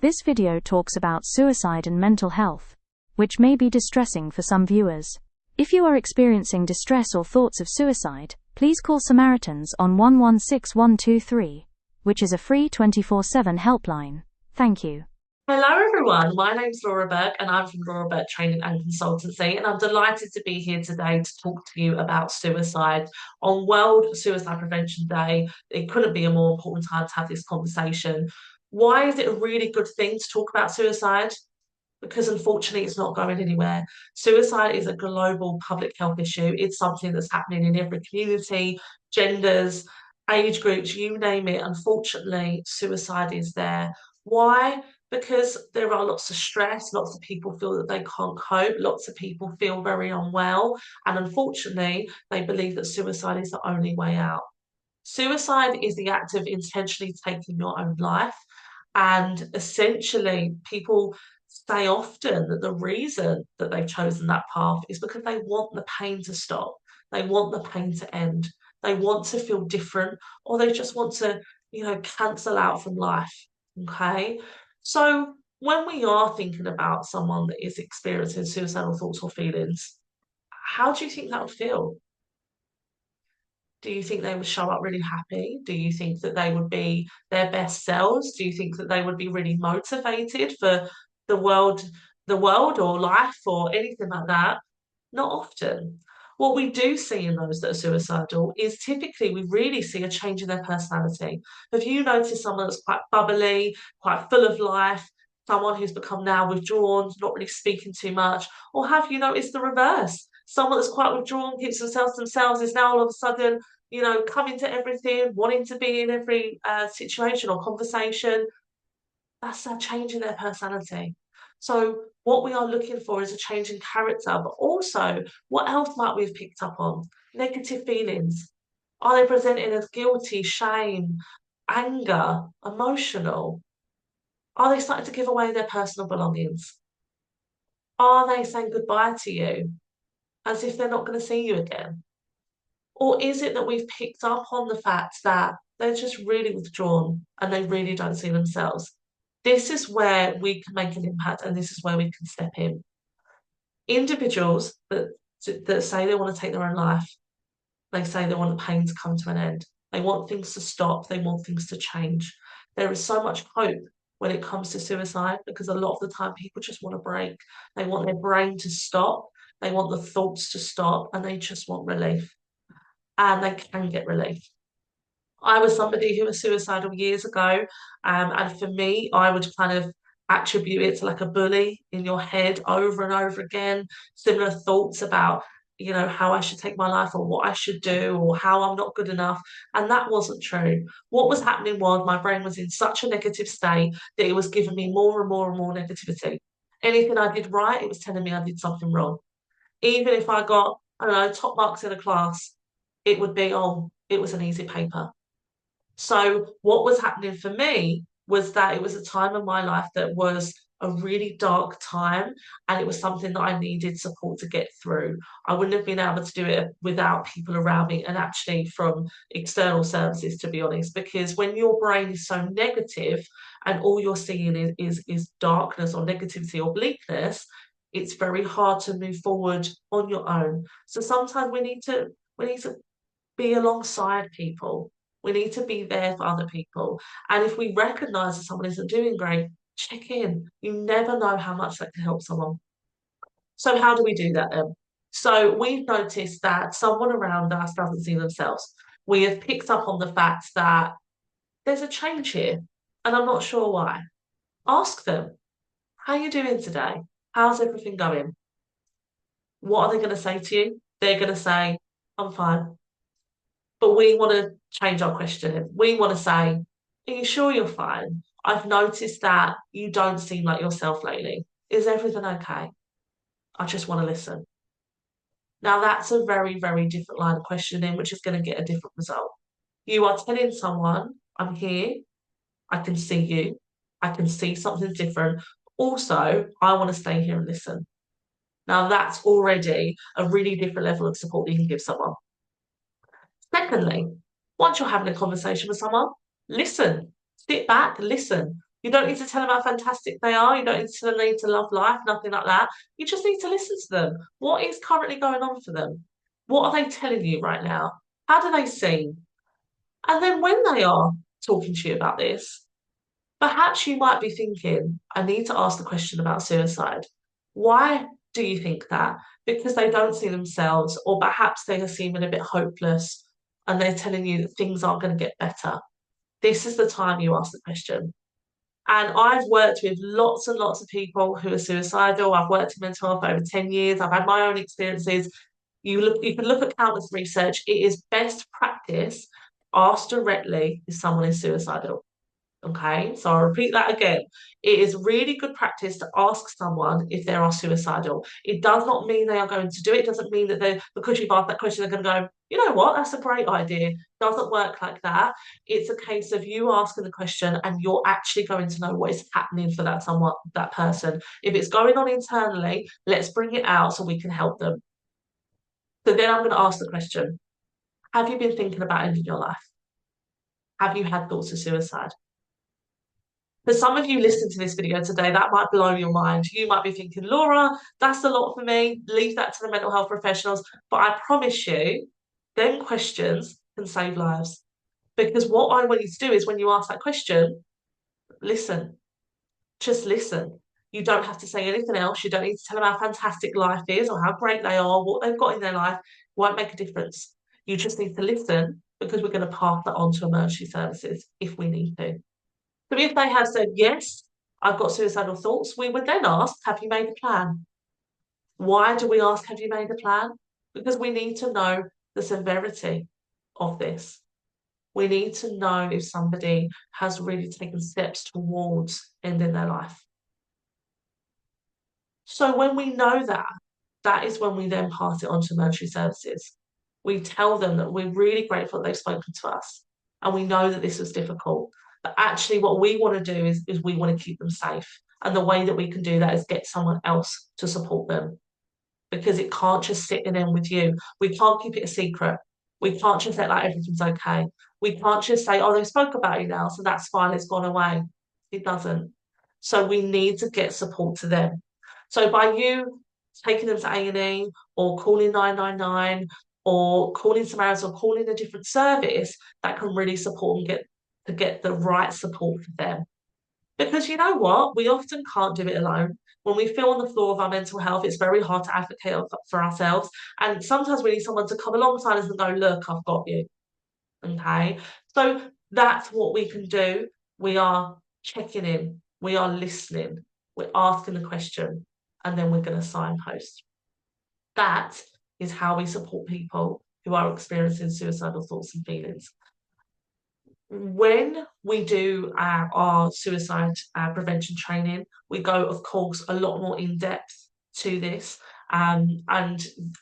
This video talks about suicide and mental health, which may be distressing for some viewers. If you are experiencing distress or thoughts of suicide, please call Samaritans on 116123, which is a free 24/7 helpline. Thank you. Hello everyone, my name's Laura Burke and I'm from Laura Burke Training and Consultancy, and I'm delighted to be here today to talk to you about suicide on World Suicide Prevention Day. It couldn't be a more important time to have this conversation. Why is it a really good thing to talk about suicide? Because unfortunately it's not going anywhere. Suicide is a global public health issue. It's something that's happening in every community, genders, age groups, you name it. Unfortunately, suicide is there. Why? Because there are lots of stress, lots of people feel that they can't cope, lots of people feel very unwell, and unfortunately, they believe that suicide is the only way out. Suicide is the act of intentionally taking your own life, and essentially, people say often that the reason that they've chosen that path is because they want the pain to stop, they want the pain to end, they want to feel different, or they just want to, cancel out from life. Okay. So when we are thinking about someone that is experiencing suicidal thoughts or feelings, how do you think that would feel? Do you think they would show up really happy? Do you think that they would be their best selves? Do you think that they would be really motivated for the world, the world or life or anything like that? Not often. What we do see in those that are suicidal is typically we really see a change in their personality. Have you noticed someone that's quite bubbly, quite full of life, someone who's become now withdrawn, not really speaking too much? Or have you noticed the reverse? Someone that's quite withdrawn, keeps themselves to themselves, is now all of a sudden, coming to everything, wanting to be in every situation or conversation. That's a change in their personality. So what we are looking for is a change in character, but also what else might we have picked up on? Negative feelings. Are they presenting as guilty, shame, anger, emotional? Are they starting to give away their personal belongings? Are they saying goodbye to you as if they're not going to see you again? Or is it that we've picked up on the fact that they're just really withdrawn and they really don't see themselves? This is where we can make an impact and this is where we can step in. Individuals that say they want to take their own life, they say they want the pain to come to an end. They want things to stop. They want things to change. There is so much hope when it comes to suicide because a lot of the time people just want a break. They want their brain to stop. They want the thoughts to stop and they just want relief. And they can get relief. I was somebody who was suicidal years ago, and for me, I would kind of attribute it to like a bully in your head over and over again, similar thoughts about, how I should take my life or what I should do or how I'm not good enough. And that wasn't true. What was happening was my brain was in such a negative state that it was giving me more and more and more negativity. Anything I did right, it was telling me I did something wrong. Even if I got, I don't know, top marks in a class, it would be, oh, it was an easy paper. So what was happening for me was that it was a time in my life that was a really dark time, and it was something that I needed support to get through. I wouldn't have been able to do it without people around me and actually from external services, to be honest, because when your brain is so negative and all you're seeing is darkness or negativity or bleakness, it's very hard to move forward on your own. So sometimes we need to be alongside people. We need to be there for other people. And if we recognize that someone isn't doing great, check in. You never know how much that can help someone. So, how do we do that then? So, we've noticed that someone around us doesn't see themselves. We have picked up on the fact that there's a change here, and I'm not sure why. Ask them, how are you doing today? How's everything going? What are they going to say to you? They're going to say, I'm fine. But we want to change our questioning. We want to say, are you sure you're fine? I've noticed that you don't seem like yourself lately. Is everything okay? I just want to listen. Now, that's a very, very different line of questioning, which is going to get a different result. You are telling someone, I'm here, I can see you, I can see something different. Also, I want to stay here and listen. Now, that's already a really different level of support that you can give someone. Secondly, once you're having a conversation with someone, listen, sit back, listen. You don't need to tell them how fantastic they are. You don't need to tell them they need to love life, nothing like that. You just need to listen to them. What is currently going on for them? What are they telling you right now? How do they seem? And then when they are talking to you about this, perhaps you might be thinking, I need to ask the question about suicide. Why do you think that? Because they don't see themselves, or perhaps they are seeming a bit hopeless and they're telling you that things aren't going to get better. This is the time you ask the question. And I've worked with lots and lots of people who are suicidal. I've worked in mental health for over 10 years. I've had my own experiences. You can look at countless research. It is best practice. Ask directly if someone is suicidal. Okay, so I'll repeat that again. It is really good practice to ask someone if they are suicidal. It does not mean they are going to do it. It doesn't mean that they, because you've asked that question, they're going to go, you know what, that's a great idea. It doesn't work like that. It's a case of you asking the question and you're actually going to know what is happening for that someone, that person. If it's going on internally, let's bring it out so we can help them. So then I'm going to ask the question, have you been thinking about ending your life? Have you had thoughts of suicide? For some of you listening to this video today, that might blow your mind. You might be thinking, Laura, that's a lot for me. Leave that to the mental health professionals. But I promise you, them questions can save lives. Because what I want you to do is when you ask that question, listen. Just listen. You don't have to say anything else. You don't need to tell them how fantastic life is or how great they are, what they've got in their life. It won't make a difference. You just need to listen because we're going to pass that on to emergency services if we need to. So if they have said, yes, I've got suicidal thoughts, we would then ask, have you made a plan? Why do we ask, have you made a plan? Because we need to know the severity of this. We need to know if somebody has really taken steps towards ending their life. So when we know that, that is when we then pass it on to emergency services. We tell them that we're really grateful that they've spoken to us and we know that this was difficult. But actually, what we want to do is we want to keep them safe. And the way that we can do that is get someone else to support them because it can't just sit in them with you. We can't keep it a secret. We can't just say like everything's okay. We can't just say, oh, they spoke about you now, so that's fine, it's gone away. It doesn't. So we need to get support to them. So by you taking them to A&E or calling 999 or calling Samaritans or calling a different service, that can really support and get the right support for them. Because you know what? We often can't do it alone. When we feel on the floor of our mental health, it's very hard to advocate for ourselves. And sometimes we need someone to come alongside us and go, look, I've got you. Okay. So that's what we can do. We are checking in, we are listening, we're asking the question, and then we're going to signpost. That is how we support people who are experiencing suicidal thoughts and feelings. When we do our suicide prevention training, we go, of course, a lot more in depth to this. And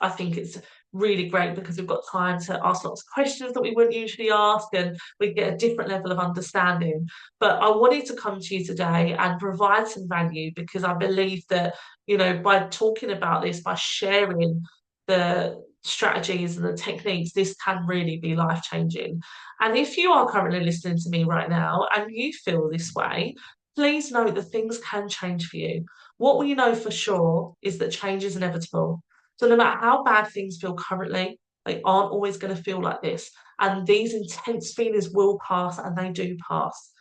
I think it's really great because we've got time to ask lots of questions that we wouldn't usually ask and we get a different level of understanding. But I wanted to come to you today and provide some value because I believe that, you know, by talking about this, by sharing the strategies and the techniques, this can really be life changing. And if you are currently listening to me right now and you feel this way, please know that things can change for you. What we know for sure is that change is inevitable. So no matter how bad things feel currently, they aren't always going to feel like this. And these intense feelings will pass and they do pass.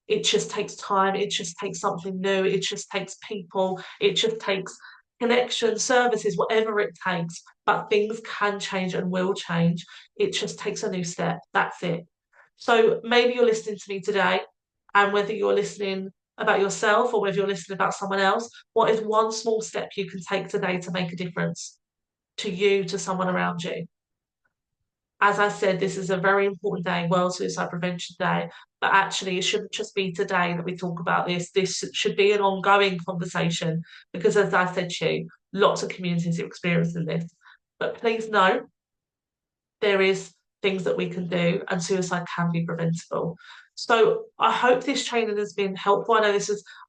It just takes time. It just takes something new. It just takes people. It just takes connection, services, whatever it takes. But things can change and will change. It just takes a new step. That's it. So maybe you're listening to me today, and whether you're listening about yourself or whether you're listening about someone else, what is one small step you can take today to make a difference to you, to someone around you? As I said, this is a very important day, World Suicide Prevention Day, but actually it shouldn't just be today that we talk about this. This should be an ongoing conversation because, as I said to you, lots of communities are experiencing this. But please know there is things that we can do and suicide can be preventable. So I hope this training has been helpful. I know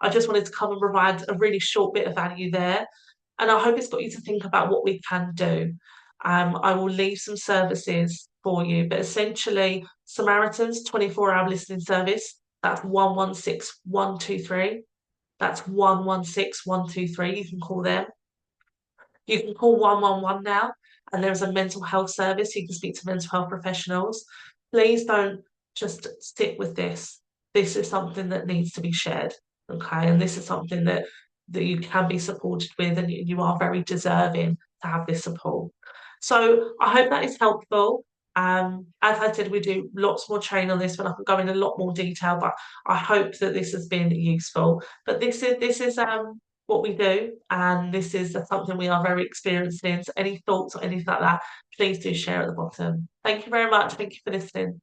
I just wanted to come and provide a really short bit of value there. And I hope it's got you to think about what we can do. I will leave some services for you, but essentially Samaritans 24-hour listening service. That's 116123. That's 116123. You can call them. You can call 111 now, and there's a mental health service. You can speak to mental health professionals. Please don't just stick with this. This is something that needs to be shared, okay? And this is something that you can be supported with, and you are very deserving to have this support. So I hope that is helpful. As I said, we do lots more training on this, but I can go in a lot more detail. But I hope that this has been useful. But this is what we do, and this is something we are very experienced in. So any thoughts or anything like that, please do share at the bottom. Thank you very much. Thank you for listening.